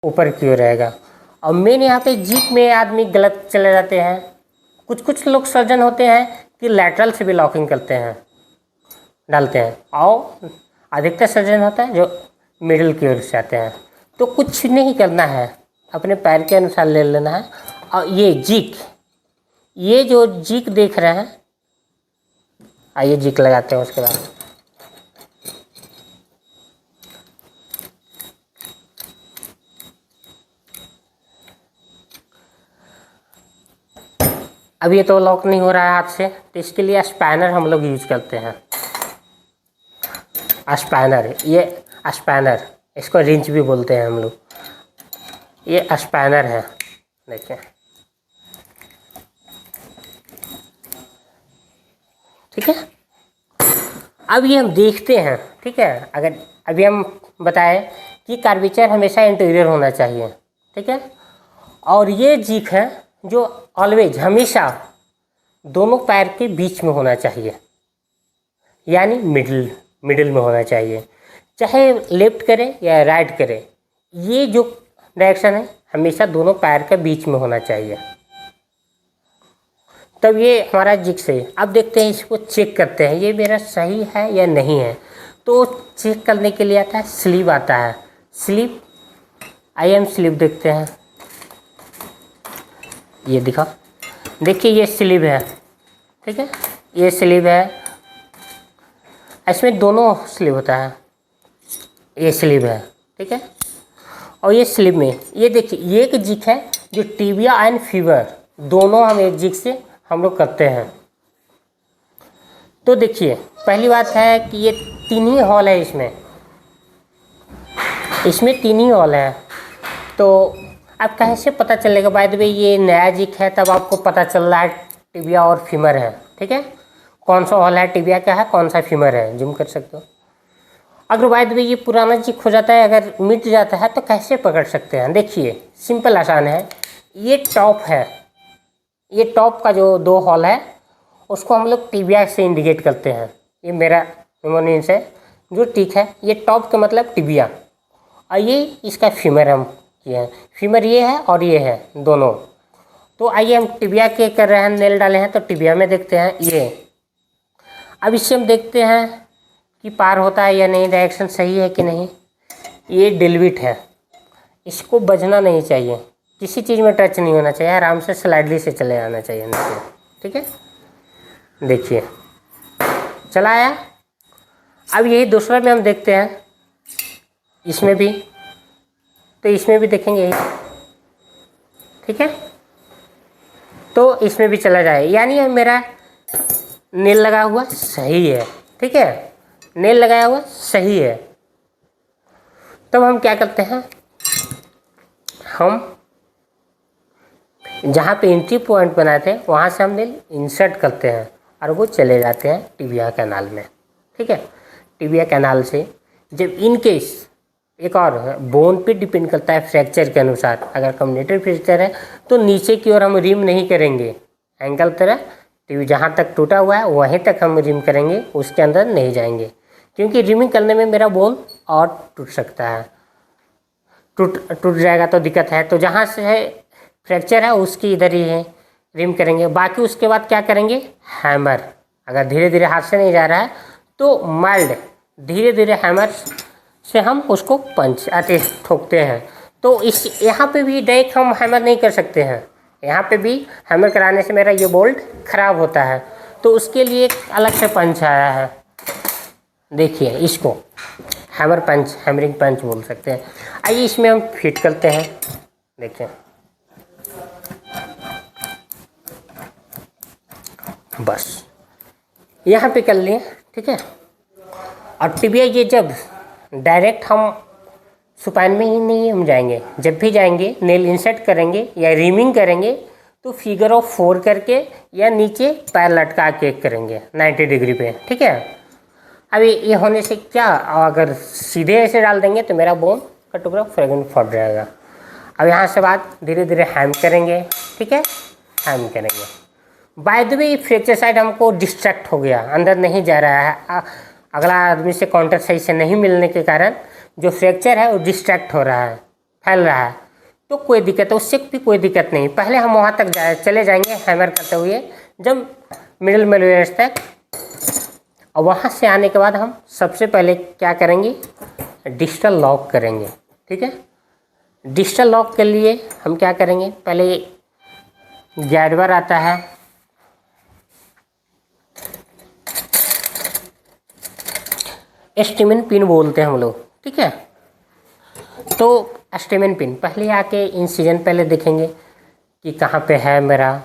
ऊपर की ओर रहेगा। और मेन यहाँ पे जीक में आदमी गलत चले जाते हैं। कुछ लोग सर्जन होते हैं कि लैटरल से भी लॉकिंग करते हैं, डालते हैं, और अधिकतर सर्जन होता है जो मिडिल की ओर से आते हैं। तो कुछ नहीं करना है, अपने पैर के अनुसार ले लेना है। और ये जीक, ये जो जीक देख रहे हैं, आइए जीक लगाते हैं उसके बाद। अब ये तो लॉक नहीं हो रहा है हाथ से, तो इसके लिए स्पैनर हम लोग यूज करते हैं। स्पैनर, ये स्पैनर, इसको रिंच भी बोलते हैं हम लोग। ये स्पैनर है, देखिए, ठीक है। अब ये हम देखते हैं, ठीक है। अगर अभी हम बताएं कि कार्वेचर हमेशा इंटीरियर होना चाहिए, ठीक है। और ये जीक है जो ऑलवेज, हमेशा दोनों पैर के बीच में होना चाहिए, यानी मिडिल में होना चाहिए। चाहे लेफ्ट करे या राइट करे, ये जो डायरेक्शन है हमेशा दोनों पैर के बीच में होना चाहिए। तब ये हमारा जिक्स है। अब देखते हैं, इसको चेक करते हैं ये मेरा सही है या नहीं है। तो चेक करने के लिए आता है स्लीव, आता है स्लीव। IM स्लीव देखते हैं, ये दिखा, देखिए ये स्लीव है, ठीक है। ये स्लीव है, इसमें दोनों स्लीव होता है, ये स्लीव है, ठीक है। और ये स्लीव में ये देखिए, ये एक जिक है जो टिबिया एंड फीवर दोनों हम एक जिक से हम लोग करते हैं। तो देखिए, पहली बात है कि ये 3 ही हॉल है, इसमें 3 ही हॉल है। तो अब कैसे पता चलेगा? बाय द वे ये नया जिक है, तब आपको पता चल रहा है टिबिया और फीमर है, ठीक है। कौन सा हॉल है, टिबिया का है, कौन सा फीमर है, जिम कर सकते हो। अगर बाय द वे ये पुराना जिक हो जाता है, अगर मिट जाता है, तो कैसे पकड़ सकते हैं? देखिए सिंपल आसान है। ये टॉप है, ये टॉप का जो 2 हॉल है उसको हम लोग टिबिया से इंडिकेट करते हैं। ये मेरा निमोनियंस है जो ठीक है, ये टॉप का मतलब टिबिया, और ये इसका फीमर हम किए हैं। फीमर ये है और ये है दोनों। तो आइए हम टिबिया के कर रहे हैं, नेल डाले हैं, तो टिबिया में देखते हैं ये। अब इससे हम देखते हैं कि पार होता है या नहीं, डायरेक्शन सही है कि नहीं। ये डेलविट है, इसको बजना नहीं चाहिए, किसी चीज़ में टच नहीं होना चाहिए, आराम से स्लाइडली से चले आना चाहिए नीचे, ठीक है। देखिए चला आया। अब यही दूसरा में हम देखते हैं, इसमें भी, तो इसमें भी देखेंगे यही, ठीक है। तो इसमें भी चला जाए, यानी मेरा नेल लगा हुआ सही है, ठीक है, नेल लगाया हुआ सही है। तब हम क्या करते हैं, हम जहाँ पे एंट्री पॉइंट बनाए थे वहाँ से हम नेल इंसर्ट करते हैं और वो चले जाते हैं टिबिया कैनाल में, ठीक है। टिबिया कैनाल से जब इन केस, एक और बोन पे डिपेंड करता है फ्रैक्चर के अनुसार, अगर कम्युनिकेटर फ्रैक्चर है तो नीचे की ओर हम रिम नहीं करेंगे, एंगल तरह टीवी जहाँ तक टूटा हुआ है वहीं तक हम रिम करेंगे, उसके अंदर नहीं जाएंगे, क्योंकि रिमिंग करने में मेरा बोन और टूट सकता है, टूट जाएगा तो दिक्कत है। तो जहाँ से है फ्रैक्चर है उसकी इधर ही है रिम करेंगे। बाकी उसके बाद क्या करेंगे, हैमर, अगर धीरे धीरे हाथ से नहीं जा रहा है तो माइल्ड धीरे धीरे हैमर से हम उसको पंच आते ठोकते हैं। तो इस यहाँ पे भी डायरेक्ट हम हैमर नहीं कर सकते हैं, यहाँ पे भी हैमर कराने से मेरा ये बोल्ट ख़राब होता है, तो उसके लिए एक अलग से पंच आया है। देखिए इसको हैमर पंच, हैमरिंग पंच बोल सकते हैं। आइए इसमें हम फिट करते हैं, देखिए बस यहाँ पे कर लिए, ठीक है। और टिबिया ये जब डायरेक्ट हम सुपाइन में ही नहीं हम जाएंगे, जब भी जाएंगे नेल इंसर्ट करेंगे या रिमिंग करेंगे तो फिगर ऑफ 4 करके या नीचे पैर लटका के करेंगे 90 डिग्री पे, ठीक है। अब ये होने से क्या, अगर सीधे ऐसे डाल देंगे तो मेरा बोन का टुकड़ा फ्रेगमेंट फट जाएगा। अब यहाँ से बात धीरे धीरे हैम करेंगे, ठीक है, हैम करेंगे। By the way fracture side हमको डिस्ट्रैक्ट हो गया, अंदर नहीं जा रहा है, अगला आदमी से काउंटर सही से नहीं मिलने के कारण जो फ्रैक्चर है वो डिस्ट्रैक्ट हो रहा है, फैल रहा है तो कोई दिक्कत है, उससे भी कोई दिक्कत नहीं। पहले हम वहाँ तक चले जाएंगे हैमर करते हुए जब मिडिल मेल्वेयर तक, और वहाँ से आने के बाद हम सबसे पहले क्या करेंगे, डिजिटल लॉक करेंगे। ठीक है, डिजिटल लॉक के लिए हम क्या करेंगे, पहले गैडवर आता है, स्टेमन पिन बोलते हैं हम लोग। ठीक है, तो स्टेमन पिन पहले आके इंसिजन पहले देखेंगे कि कहाँ पे है मेरा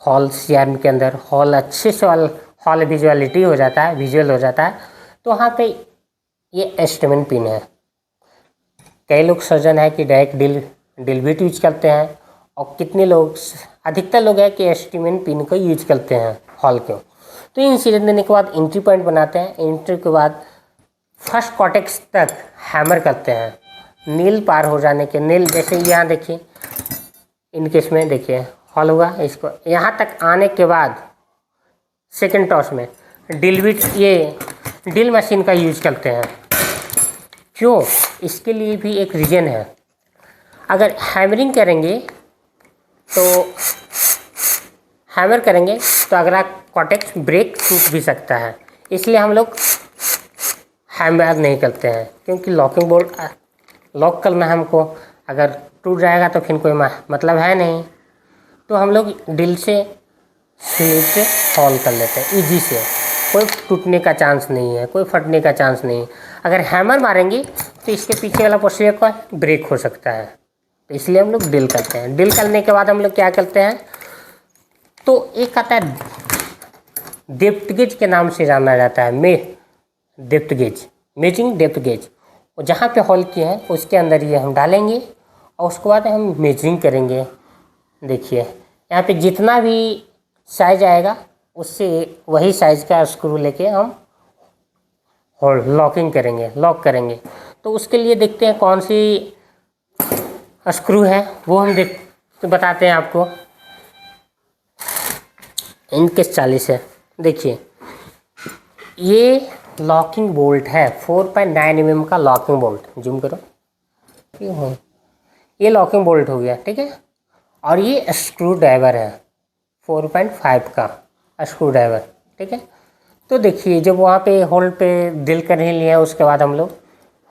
हॉल सीआरएम के अंदर। हॉल अच्छे से हॉल विजुअलिटी हो जाता है, विजुअल हो जाता है, तो वहाँ पे ये स्टेमन पिन है। कई लोग सर्जन है कि डायरेक्ट ड्रिल बिट यूज करते हैं, और कितने लोग, अधिकतर लोग है कि स्टेमन पिन को यूज करते हैं हॉल को। तो इंसिजन देने के बाद एंट्री पॉइंट बनाते हैं, एंट्री के बाद फर्स्ट कॉर्टेक्स तक हैमर करते हैं। नील पार हो जाने के, नील जैसे यहाँ देखिए इनके इसमें देखिए हॉल हुआ, इसको यहाँ तक आने के बाद सेकंड टॉस में ड्रिल बिट, ये ड्रिल मशीन का यूज करते हैं। क्यों, इसके लिए भी एक रीज़न है। अगर हैमरिंग करेंगे तो हैमर करेंगे तो अगला कॉर्टेक्स ब्रेक टूट भी सकता है, इसलिए हम लोग हैमर नहीं करते हैं, क्योंकि लॉकिंग बोल्ट लॉक करना है हमको, अगर टूट जाएगा तो फिर कोई मतलब है नहीं। तो हम लोग ड्रिल से स्लीव से हॉल कर लेते हैं इजी से, कोई टूटने का चांस नहीं है, कोई फटने का चांस नहीं। अगर हैमर मारेंगे तो इसके पीछे वाला पोस्टर का ब्रेक हो सकता है, तो इसलिए हम लोग ड्रिल करते हैं। ड्रिल करने के बाद हम लोग क्या करते हैं, तो एक आता है डेप्थ गेज के नाम से जाना जाता है, depth gauge, measuring depth gauge, और जहाँ पे हॉल किए हैं उसके अंदर ये हम डालेंगे, और उसके बाद हम मेजरिंग करेंगे। देखिए यहाँ पे जितना भी साइज आएगा उससे वही साइज का स्क्रू लेके हम लॉकिंग करेंगे, लॉक करेंगे। तो उसके लिए देखते हैं कौन सी स्क्रू है, वो हम बताते हैं आपको। इनके 40 है, देखिए ये लॉकिंग बोल्ट है, 4.9 mm का लॉकिंग बोल्ट, जूम करो, ये लॉकिंग बोल्ट हो गया। ठीक है, और ये स्क्रू ड्राइवर है 4.5 का स्क्रू ड्राइवर। ठीक है, तो देखिए जब वहाँ पे होल्ड पे ड्रिल कर ही लिया, उसके बाद हम लोग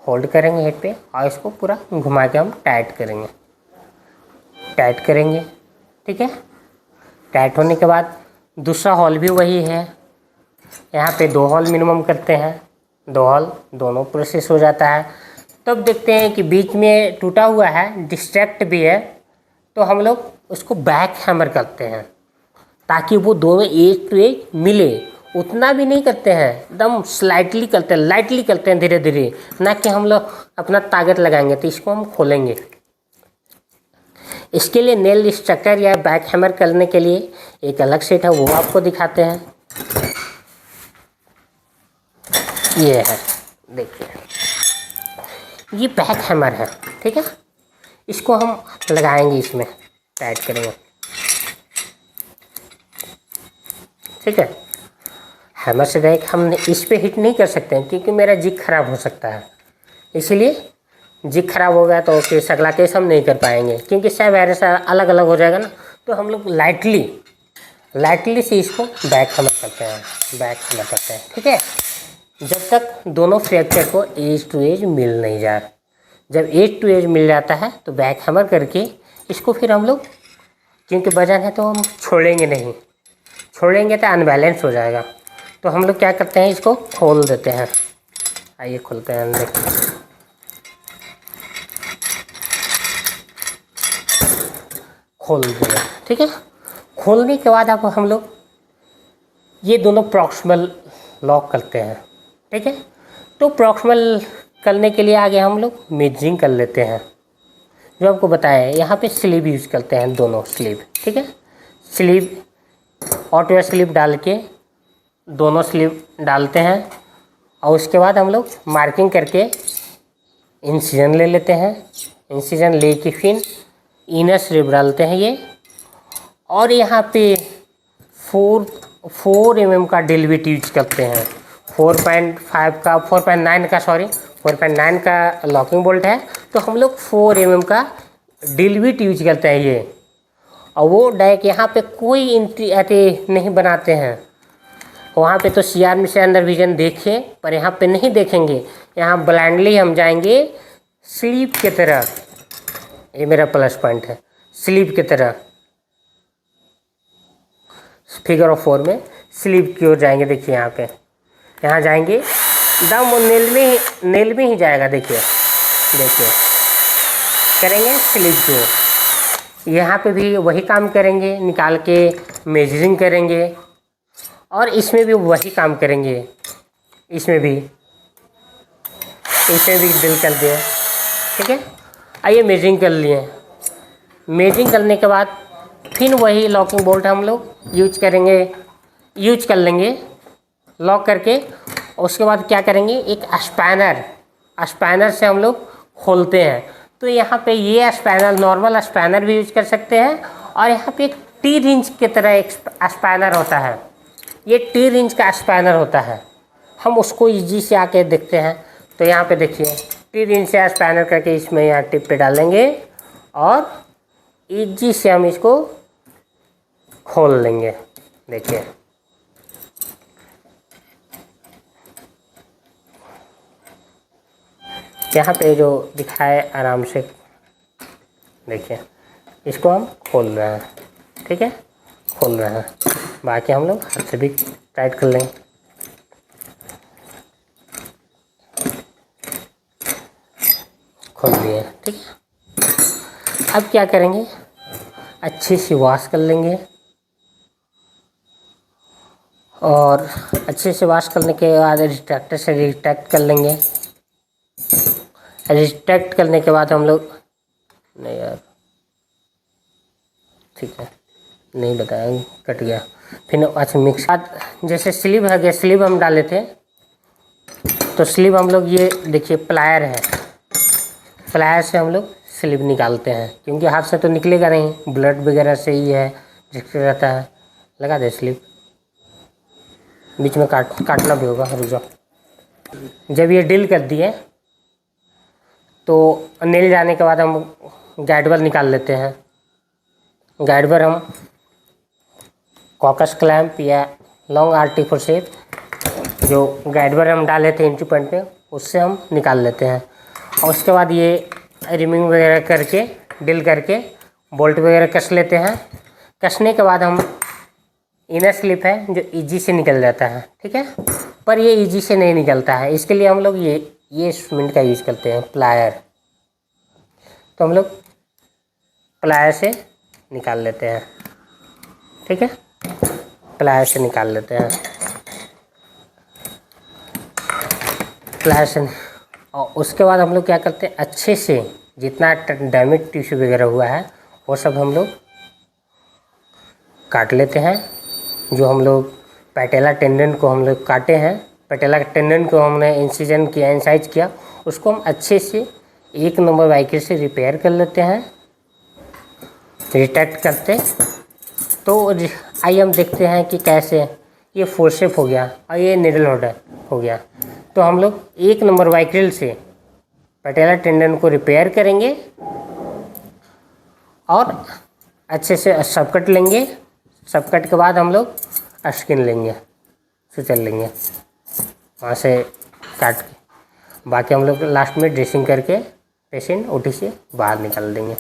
होल्ड करेंगे हेड पे, और इसको पूरा घुमा के हम टाइट करेंगे, टाइट करेंगे। ठीक है, टाइट होने के बाद दूसरा हॉल भी वही है, यहाँ पे 2 हॉल मिनिमम करते हैं, 2 हॉल, दोनों प्रोसेस हो जाता है। तब देखते हैं कि बीच में टूटा हुआ है, डिस्ट्रैक्ट भी है, तो हम लोग उसको बैक हैमर करते हैं ताकि वो दोनों एज टू एज मिले। उतना भी नहीं करते हैं, एकदम स्लाइटली करते हैं, लाइटली करते हैं, धीरे धीरे, ना कि हम लोग अपना ताकत लगाएंगे। तो इसको हम खोलेंगे, इसके लिए नेल स्ट्रक्चर या बैक हैमर करने के लिए एक अलग सेट है, वो आपको दिखाते हैं। ये है, देखिए ये बैक हैमर है। ठीक है, इसको हम लगाएंगे, इसमें टाइट करेंगे। ठीक है, हैमर से डायरेक्ट हम इस पे हिट नहीं कर सकते हैं, क्योंकि मेरा जिग खराब हो सकता है, इसलिए जिग खराब हो गया तो केस अगला केस हम नहीं कर पाएंगे, क्योंकि सब वायरस अलग अलग हो जाएगा ना। तो हम लोग लाइटली से इसको बैक हैमर करते हैं, बैक हैमर करते हैं। ठीक है, जब तक दोनों फ्रैक्चर को एज टू एज मिल नहीं जाए। जब एज टू एज मिल जाता है तो बैक हैमर करके इसको फिर हम लोग, क्योंकि वजन है तो हम छोड़ेंगे नहीं, छोड़ेंगे तो अनबैलेंस हो जाएगा। तो हम लोग क्या करते हैं, इसको खोल देते हैं। आइए खोलते हैं अंदर, खोल दिया। ठीक है, खोलने के बाद अब हम लोग ये दोनों प्रॉक्सिमल लॉक करते हैं। ठीक है, तो प्रॉक्सिमल करने के लिए आगे हम लोग मेजरिंग कर लेते हैं, जो आपको बताया है। यहाँ पे स्लीव यूज़ करते हैं, दोनों स्लीव। ठीक है, स्लीव ऑटो स्लीव डाल के दोनों स्लीव डालते हैं, और उसके बाद हम लोग मार्किंग करके इंसिजन ले लेते हैं। इंसिजन ले के फिर इनर स्लीव डालते हैं ये, और यहाँ पे 4 mm का ड्रिल बिट यूज करते हैं। 4.9 का लॉकिंग बोल्ट है, तो हम लोग 4 mm का ड्रिल बिट यूज करते हैं ये। और वो डायक यहाँ पे कोई एंट्री ऐसे नहीं बनाते हैं। वहाँ पे तो CR में से अंदर विजन देखे, पर यहाँ पे नहीं देखेंगे। यहाँ ब्लाइंडली हम जाएंगे स्लीप की तरह। ये मेरा प्लस पॉइंट है, स्लीप की तरह। फिगर ऑफ 4 में स्लीप की ओर जाएंगे। देखिए यहाँ जाएंगे दम नेल में ही जाएगा। देखिए करेंगे स्लीप की ओर। यहाँ पे भी वही काम करेंगे, निकाल के मेजरिंग करेंगे। और इसमें भी वही काम करेंगे, इसमें भी ड्रिल कर दिए। ठीक है, आइए मेजरिंग कर लिए। मेजरिंग करने के बाद फिर वही लॉकिंग बोल्ट हम लोग यूज कर लेंगे लॉक करके। उसके बाद क्या करेंगे, एक स्पैनर से हम लोग खोलते हैं। तो यहाँ पे ये स्पैनर, नॉर्मल स्पैनर भी यूज कर सकते हैं। और यहाँ पे एक टी रिंच की तरह एक स्पैनर होता है। ये टी रिंच का स्पैनर होता है। हम उसको इजी से आके देखते हैं। तो यहाँ पे देखिए टी रिंच से स्पैनर करके इसमें यहाँ टिप पे डालेंगे और इजी से हम इसको खोल लेंगे। देखिए यहाँ पे जो दिखाए आराम से, देखिए इसको हम खोल रहे हैं। ठीक है, खोल रहे हैं। बाकी हम लोग हाथ से भी टाइट कर लेंगे। खोल दिए। ठीक है, अब क्या करेंगे, अच्छे से वॉश कर लेंगे। और अच्छे से वॉश करने के बाद रिट्रैक्टर से रिट्रैक्ट कर लेंगे। रिट्रैक्ट करने के बाद हम लोग, नहीं यार ठीक है, नहीं बताया, कट गया। फिर अच्छा मिक्स जैसे स्लीव है गया, स्लीव हम डाले थे। तो स्लीव हम लोग ये देखिए प्लायर है, प्लायर से हम लोग स्लीव निकालते हैं। क्योंकि हाथ से तो निकलेगा नहीं, ब्लड वगैरह से ही है जिससे रहता है। लगा दे स्लीव, बीच में काटना भी होगा, रुक जाओ। जब ये ड्रिल कर दिए तो नेल जाने के बाद हम गाइडवर निकाल लेते हैं। गाइडवर हम कॉकस क्लैंप या लॉन्ग RT फोर्सेप जो गाइडवर हम डाले थे एंट्री पॉइंट पे, उससे हम निकाल लेते हैं। और उसके बाद ये रिमिंग वगैरह करके ड्रिल करके बोल्ट वगैरह कस लेते हैं। कसने के बाद हम इनर स्लिप है जो इजी से निकल जाता है। ठीक है, पर ये इजी से नहीं निकलता है। इसके लिए हम लोग ये इंस्ट्रूमेंट का यूज़ करते हैं, प्लायर। तो हम लोग प्लायर से निकाल लेते हैं। ठीक है, प्लायर से निकाल लेते हैं, प्लायर से। और उसके बाद हम लोग क्या करते हैं, अच्छे से जितना डैमेज टिश्यू वगैरह हुआ है वो सब हम लोग काट लेते हैं। जो हम लोग पैटेला टेंडन को हम लोग काटे हैं, पैटेला टेंडन को हमने इंसिजन किया, इंसाइज किया, उसको हम अच्छे से 1 नंबर वाइकिल से रिपेयर कर लेते हैं, रिट्रैक्ट करते। तो आइए हम देखते हैं कि कैसे ये फोर्सेप हो गया और ये निडल होल्डर हो गया। तो हम लोग 1 नंबर वाइकिल से पैटेला टेंडन को रिपेयर करेंगे और अच्छे से सबकट लेंगे। सबकट के बाद हम लोग स्किन लेंगे, सुचल लेंगे वहाँ से काट के। बाकी हम लोग लास्ट में ड्रेसिंग करके पेशेंट OT से बाहर निकाल देंगे।